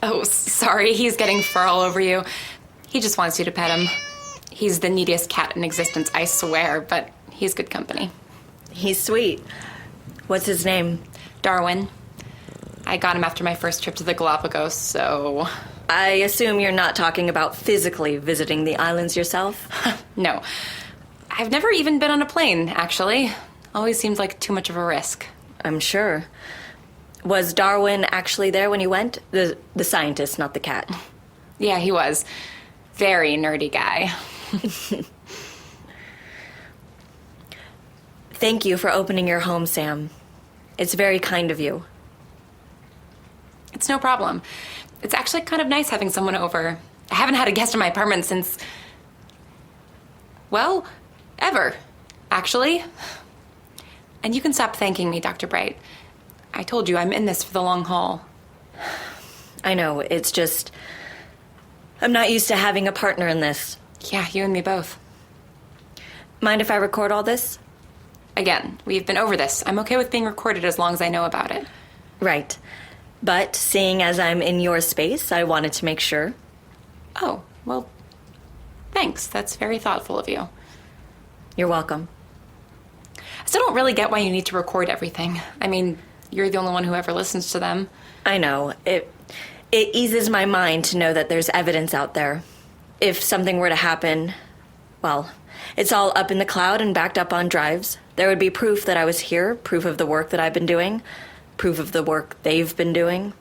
Oh, sorry, he's getting fur all over you. He just wants you to pet him. He's the neediest cat in existence, I swear, but he's good company. He's sweet. What's his name? Darwin. I got him after my first trip to the Galapagos, so... I assume you're not talking about physically visiting the islands yourself? No. I've never even been on a plane, actually. Always seems like too much of a risk. I'm sure. Was Darwin actually there when you went? The scientist, not the cat. Yeah, he was. Very nerdy guy. Thank you for opening your home, Sam. It's very kind of you. It's no problem. It's actually kind of nice having someone over. I haven't had a guest in my apartment since... well, ever, actually. And you can stop thanking me, Dr. Bright. I told you I'm in this for the long haul. I know, it's just... I'm not used to having a partner in this. Yeah, you and me both. Mind if I record all this? Again, we've been over this. I'm okay with being recorded as long as I know about it. Right. But seeing as I'm in your space, I wanted to make sure. Oh, well, thanks. That's very thoughtful of you. You're welcome. I still don't really get why you need to record everything. I mean, you're the only one who ever listens to them. I know. It eases my mind to know that there's evidence out there. If something were to happen, well, it's all up in the cloud and backed up on drives. There would be proof that I was here, proof of the work that I've been doing, proof of the work they've been doing.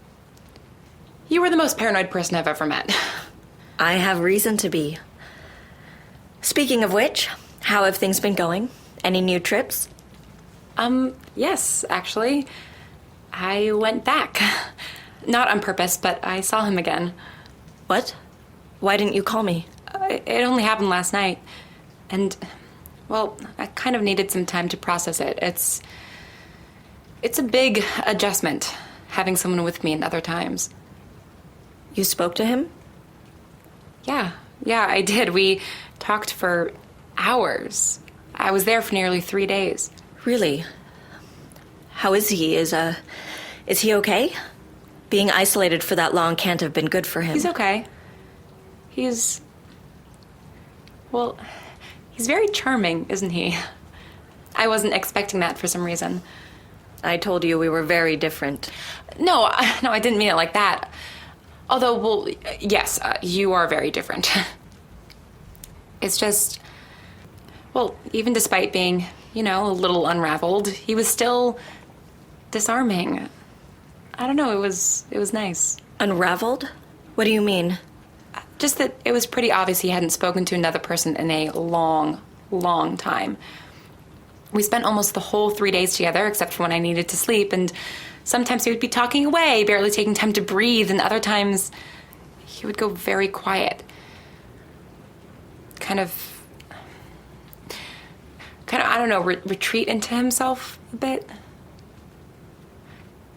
You were the most paranoid person I've ever met. I have reason to be. Speaking of which, how have things been going? Any new trips? Yes, actually. I went back. Not on purpose, but I saw him again. What? Why didn't you call me? It only happened last night. And, well, I kind of needed some time to process it. It's a big adjustment, having someone with me in other times. You spoke to him? Yeah, I did. We talked for hours. I was there for nearly 3 days. Really? How is he? Is he okay? Being isolated for that long can't have been good for him. He's okay. Well, he's very charming, isn't he? I wasn't expecting that for some reason. I told you we were very different. No, I didn't mean it like that. Although, well, yes, you are very different. It's just, well, even despite being, a little unraveled, he was still disarming. I don't know, it was nice. Unraveled? What do you mean? Just that it was pretty obvious he hadn't spoken to another person in a long, long time. We spent almost the whole 3 days together, except for when I needed to sleep, and sometimes he would be talking away, barely taking time to breathe, and other times he would go very quiet. Kind of, I don't know, retreat into himself a bit.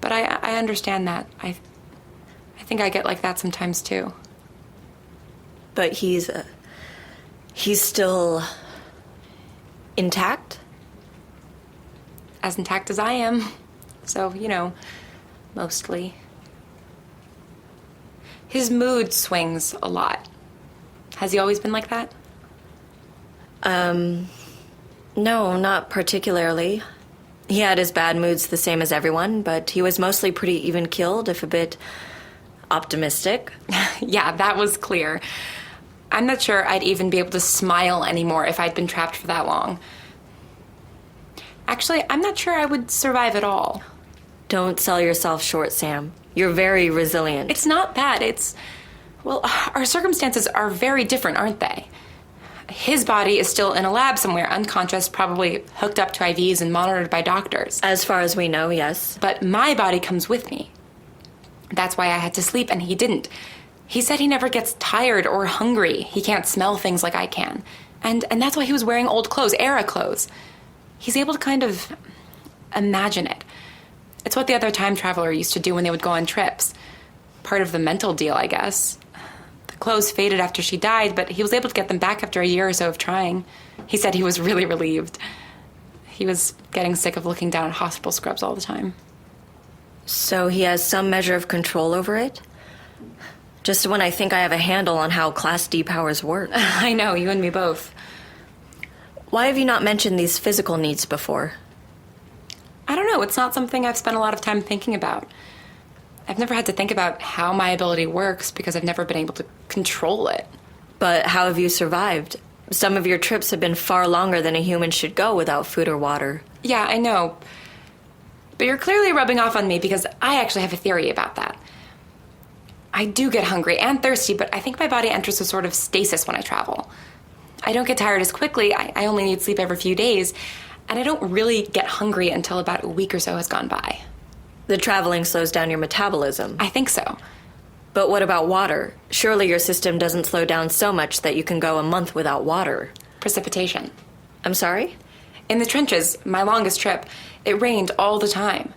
But I understand that. I think I get like that sometimes too. But he's still intact? As intact as I am. So, mostly. His mood swings a lot. Has he always been like that? No, not particularly. He had his bad moods the same as everyone, but he was mostly pretty even-keeled, if a bit optimistic. Yeah, that was clear. I'm not sure I'd even be able to smile anymore if I'd been trapped for that long. Actually, I'm not sure I would survive at all. Don't sell yourself short, Sam. You're very resilient. It's not that. Well, our circumstances are very different, aren't they? His body is still in a lab somewhere, unconscious, probably hooked up to IVs and monitored by doctors. As far as we know, yes. But my body comes with me. That's why I had to sleep, and he didn't. He said he never gets tired or hungry. He can't smell things like I can. And that's why he was wearing old clothes, era clothes. He's able to kind of imagine it. It's what the other time traveler used to do when they would go on trips. Part of the mental deal, I guess. The clothes faded after she died, but he was able to get them back after a year or so of trying. He said he was really relieved. He was getting sick of looking down at hospital scrubs all the time. So he has some measure of control over it? Just when I think I have a handle on how Class D powers work. I know, you and me both. Why have you not mentioned these physical needs before? I don't know, it's not something I've spent a lot of time thinking about. I've never had to think about how my ability works because I've never been able to control it. But how have you survived? Some of your trips have been far longer than a human should go without food or water. Yeah, I know. But you're clearly rubbing off on me because I actually have a theory about that. I do get hungry and thirsty, but I think my body enters a sort of stasis when I travel. I don't get tired as quickly, I only need sleep every few days, and I don't really get hungry until about a week or so has gone by. The traveling slows down your metabolism. I think so. But what about water? Surely your system doesn't slow down so much that you can go a month without water. Precipitation. I'm sorry? In the trenches, my longest trip, it rained all the time.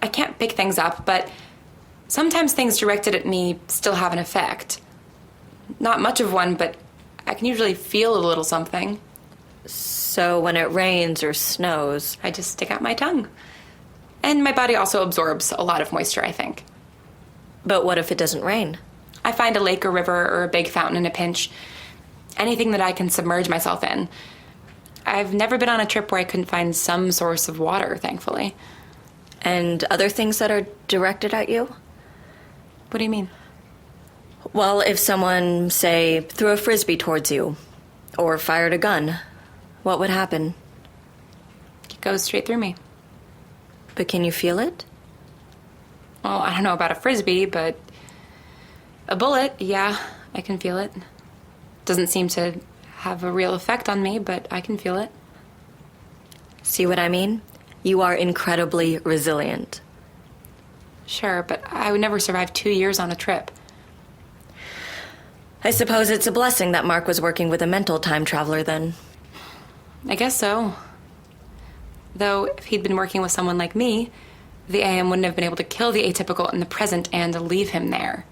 I can't pick things up, but sometimes things directed at me still have an effect. Not much of one, but I can usually feel a little something. So when it rains or snows... I just stick out my tongue. And my body also absorbs a lot of moisture, I think. But what if it doesn't rain? I find a lake or river or a big fountain in a pinch. Anything that I can submerge myself in. I've never been on a trip where I couldn't find some source of water, thankfully. And other things that are directed at you? What do you mean? Well, if someone, say, threw a frisbee towards you, or fired a gun, what would happen? It goes straight through me. But can you feel it? Well, I don't know about a frisbee, but a bullet, yeah, I can feel it. Doesn't seem to have a real effect on me, but I can feel it. See what I mean? You are incredibly resilient. Sure, but I would never survive 2 years on a trip. I suppose it's a blessing that Mark was working with a mental time traveler then. I guess so. Though, if he'd been working with someone like me, the AM wouldn't have been able to kill the atypical in the present and leave him there.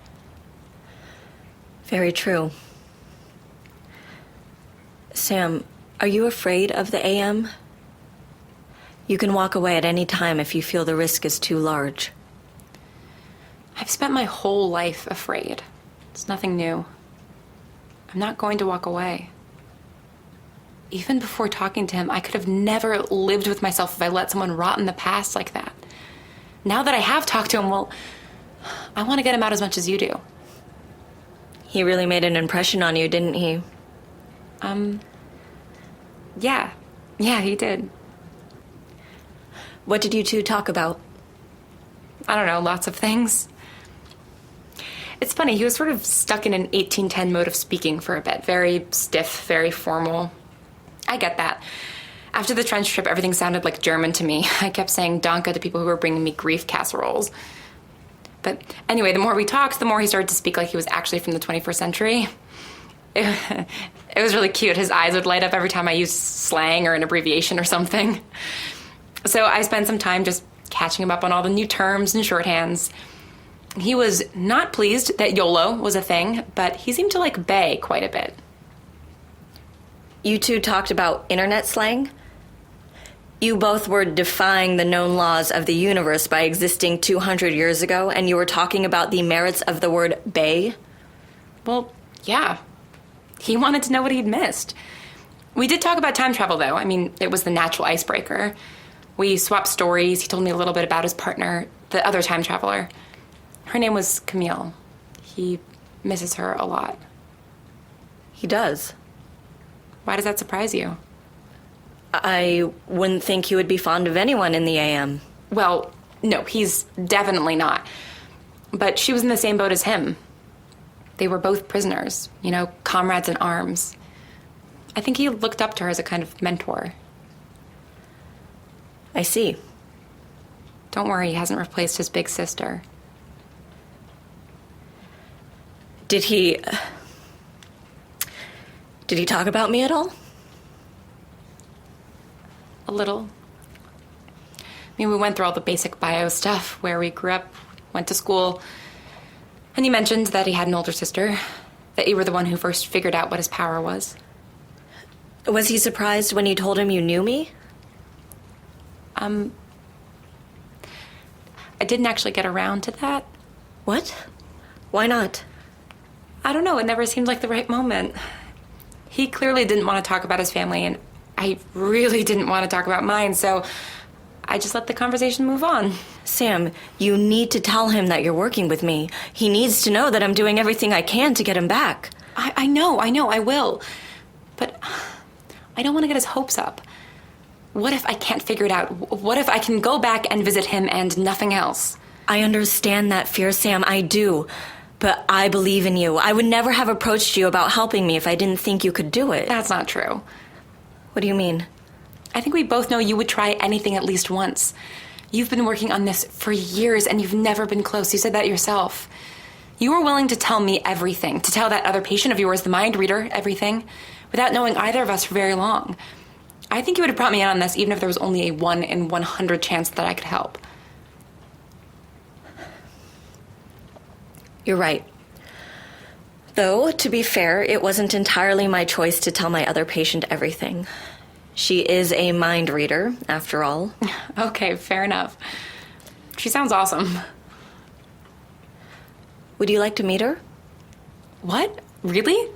Very true. Sam, are you afraid of the AM? You can walk away at any time if you feel the risk is too large. I've spent my whole life afraid. It's nothing new. I'm not going to walk away. Even before talking to him, I could have never lived with myself if I let someone rot in the past like that. Now that I have talked to him, well, I want to get him out as much as you do. He really made an impression on you, didn't he? Yeah. Yeah, he did. What did you two talk about? I don't know, lots of things. It's funny, he was sort of stuck in an 1810 mode of speaking for a bit. Very stiff, very formal. I get that. After the trench trip, everything sounded like German to me. I kept saying Danke to people who were bringing me grief casseroles. But anyway, the more we talked, the more he started to speak like he was actually from the 21st century. It was really cute. His eyes would light up every time I used slang or an abbreviation or something. So I spent some time just catching him up on all the new terms and shorthands. He was not pleased that YOLO was a thing, but he seemed to like Bay quite a bit. You two talked about internet slang? You both were defying the known laws of the universe by existing 200 years ago, and you were talking about the merits of the word bay? Well, yeah. He wanted to know what he'd missed. We did talk about time travel, though. I mean, it was the natural icebreaker. We swapped stories. He told me a little bit about his partner, the other time traveler. Her name was Camille. He misses her a lot. He does. Why does that surprise you? I wouldn't think he would be fond of anyone in the AM. Well, no, he's definitely not. But she was in the same boat as him. They were both prisoners, you know, comrades in arms. I think he looked up to her as a kind of mentor. I see. Don't worry, he hasn't replaced his big sister. Did he talk about me at all? A little. I mean, we went through all the basic bio stuff, where we grew up, went to school, and he mentioned that he had an older sister, that you were the one who first figured out what his power was. Was he surprised when you told him you knew me? I didn't actually get around to that. What? Why not? I don't know, it never seemed like the right moment. He clearly didn't want to talk about his family, and I really didn't want to talk about mine, so I just let the conversation move on. Sam, you need to tell him that you're working with me. He needs to know that I'm doing everything I can to get him back. I know, I will. But I don't want to get his hopes up. What if I can't figure it out? What if I can go back and visit him and nothing else? I understand that fear, Sam, I do. But I believe in you. I would never have approached you about helping me if I didn't think you could do it. That's not true. What do you mean? I think we both know you would try anything at least once. You've been working on this for years and you've never been close. You said that yourself. You were willing to tell me everything, to tell that other patient of yours, the mind reader, everything, without knowing either of us for very long. I think you would have brought me in on this even if there was only a 1 in 100 chance that I could help. You're right. Though, to be fair, it wasn't entirely my choice to tell my other patient everything. She is a mind reader, after all. Okay, fair enough. She sounds awesome. Would you like to meet her? What? Really?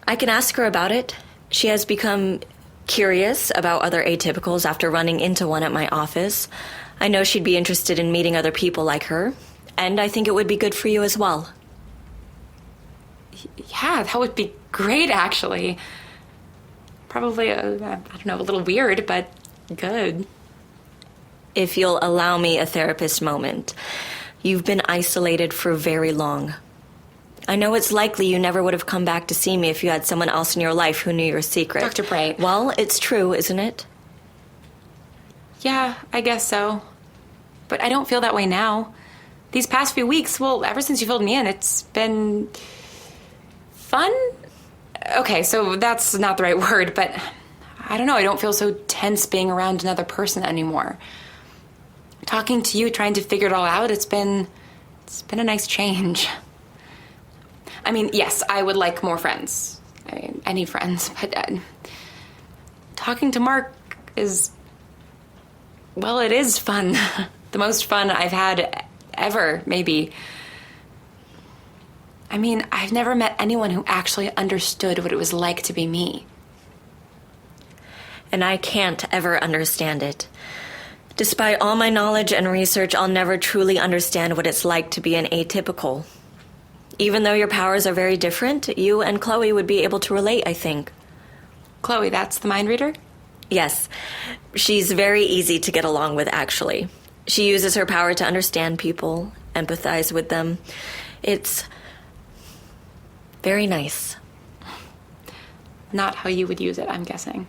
I can ask her about it. She has become curious about other atypicals after running into one at my office. I know she'd be interested in meeting other people like her, and I think it would be good for you as well. Yeah, that would be great, actually. Probably, I don't know, a little weird, but good. If you'll allow me a therapist moment. You've been isolated for very long. I know it's likely you never would have come back to see me if you had someone else in your life who knew your secret. Dr. Bright. Well, it's true, isn't it? Yeah, I guess so. But I don't feel that way now. These past few weeks, well, ever since you filled me in, it's been fun? Okay, so that's not the right word, but I don't know, I don't feel so tense being around another person anymore. Talking to you, trying to figure it all out, it's been a nice change. I mean, yes, I would like more friends. I mean, I need friends, but talking to Mark is, well, it is fun. The most fun I've had ever, maybe. I mean, I've never met anyone who actually understood what it was like to be me. And I can't ever understand it. Despite all my knowledge and research, I'll never truly understand what it's like to be an atypical. Even though your powers are very different, you and Chloe would be able to relate, I think. Chloe, that's the mind reader? Yes. She's very easy to get along with, actually. She uses her power to understand people, empathize with them. It's very nice. Not how you would use it, I'm guessing.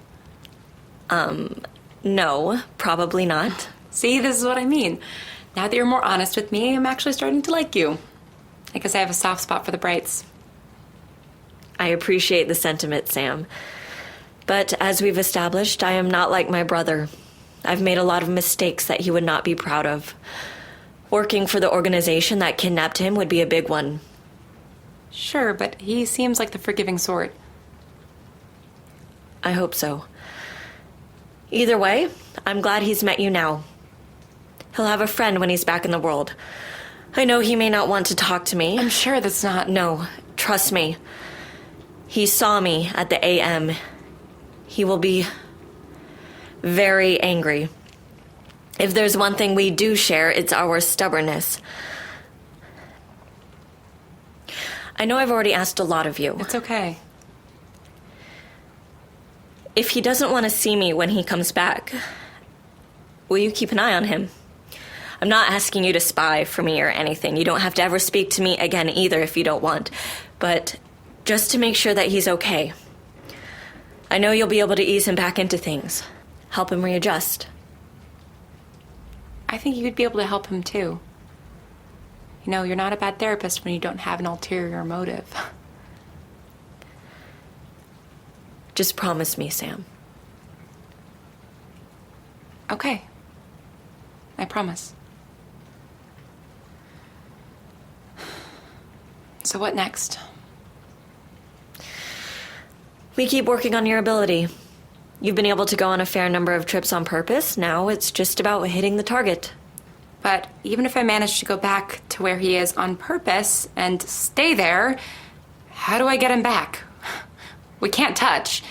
No, probably not. See, this is what I mean. Now that you're more honest with me, I'm actually starting to like you. I guess I have a soft spot for the Brights. I appreciate the sentiment, Sam. But as we've established, I am not like my brother. I've made a lot of mistakes that he would not be proud of. Working for the organization that kidnapped him would be a big one. Sure, but he seems like the forgiving sort. I hope so. Either way, I'm glad he's met you now. He'll have a friend when he's back in the world. I know he may not want to talk to me. I'm sure that's not... No, trust me. He saw me at the AM. He will be very angry. If there's one thing we do share, it's our stubbornness. I know I've already asked a lot of you. It's okay. If he doesn't want to see me when he comes back, will you keep an eye on him? I'm not asking you to spy for me or anything. You don't have to ever speak to me again either if you don't want. But just to make sure that he's okay. I know you'll be able to ease him back into things. Help him readjust. I think you'd be able to help him too. You know, you're not a bad therapist when you don't have an ulterior motive. Just promise me, Sam. Okay. I promise. So what next? We keep working on your ability. You've been able to go on a fair number of trips on purpose. Now it's just about hitting the target. But even if I manage to go back to where he is on purpose and stay there, how do I get him back? We can't touch.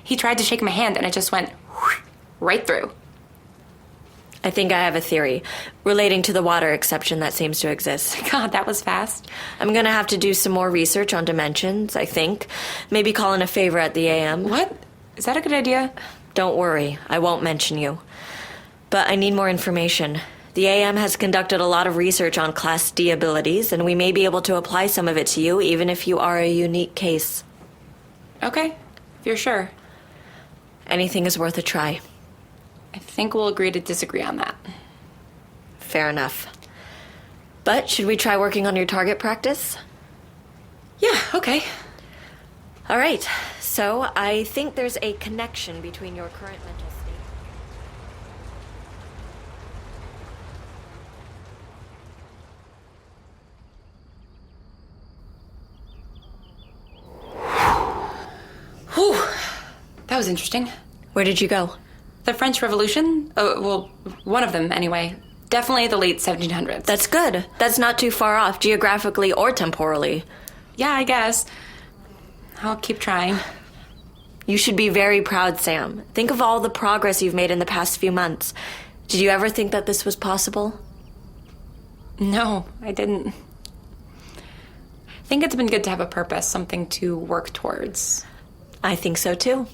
He tried to shake my hand and it just went right through. I think I have a theory relating to the water exception that seems to exist. God, that was fast. I'm gonna have to do some more research on dimensions, I think. Maybe call in a favor at the AM. What? Is that a good idea? Don't worry, I won't mention you. But I need more information. The AM has conducted a lot of research on Class D abilities, and we may be able to apply some of it to you, even if you are a unique case. Okay, if you're sure. Anything is worth a try. I think we'll agree to disagree on that. Fair enough. But should we try working on your target practice? Yeah, okay. All right, so I think there's a connection between your current mental state. Whew. That was interesting. Where did you go? The French Revolution? Well, one of them, anyway. Definitely the late 1700s. That's good. That's not too far off, geographically or temporally. Yeah, I guess. I'll keep trying. You should be very proud, Sam. Think of all the progress you've made in the past few months. Did you ever think that this was possible? No, I didn't. I think it's been good to have a purpose, something to work towards. I think so, too.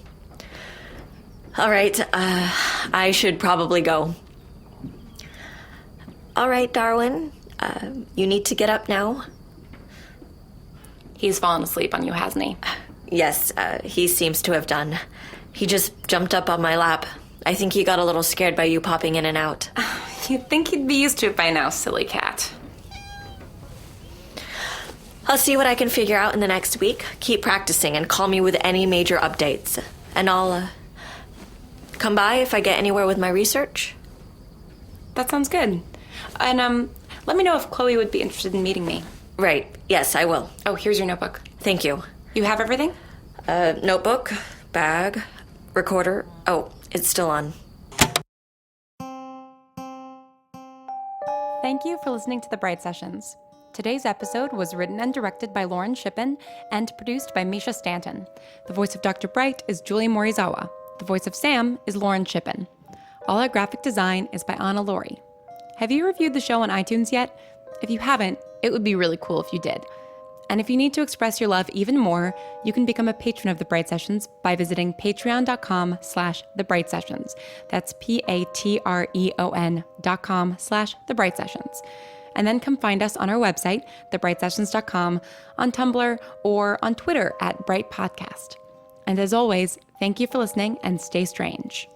All right, I should probably go. All right, Darwin, you need to get up now. He's fallen asleep on you, hasn't he? Yes, he seems to have done. He just jumped up on my lap. I think he got a little scared by you popping in and out. You'd think he'd be used to it by now, silly cat. I'll see what I can figure out in the next week. Keep practicing and call me with any major updates. And I'll, come by if I get anywhere with my research. That sounds good. And, let me know if Chloe would be interested in meeting me. Right. Yes, I will. Oh, here's your notebook. Thank you. You have everything? Notebook, bag, recorder. Oh, it's still on. Thank you for listening to The Bright Sessions. Today's episode was written and directed by Lauren Shippen and produced by Misha Stanton. The voice of Dr. Bright is Julie Morizawa. The voice of Sam is Lauren Shippen. All our graphic design is by Anna Laurie. Have you reviewed the show on iTunes yet? If you haven't, it would be really cool if you did. And if you need to express your love even more, you can become a patron of The Bright Sessions by visiting patreon.com/thebrightsessions. That's patreon.com/thebrightsessions. And then come find us on our website, thebrightsessions.com, on Tumblr, or on Twitter @BrightPodcast. And as always, thank you for listening and stay strange.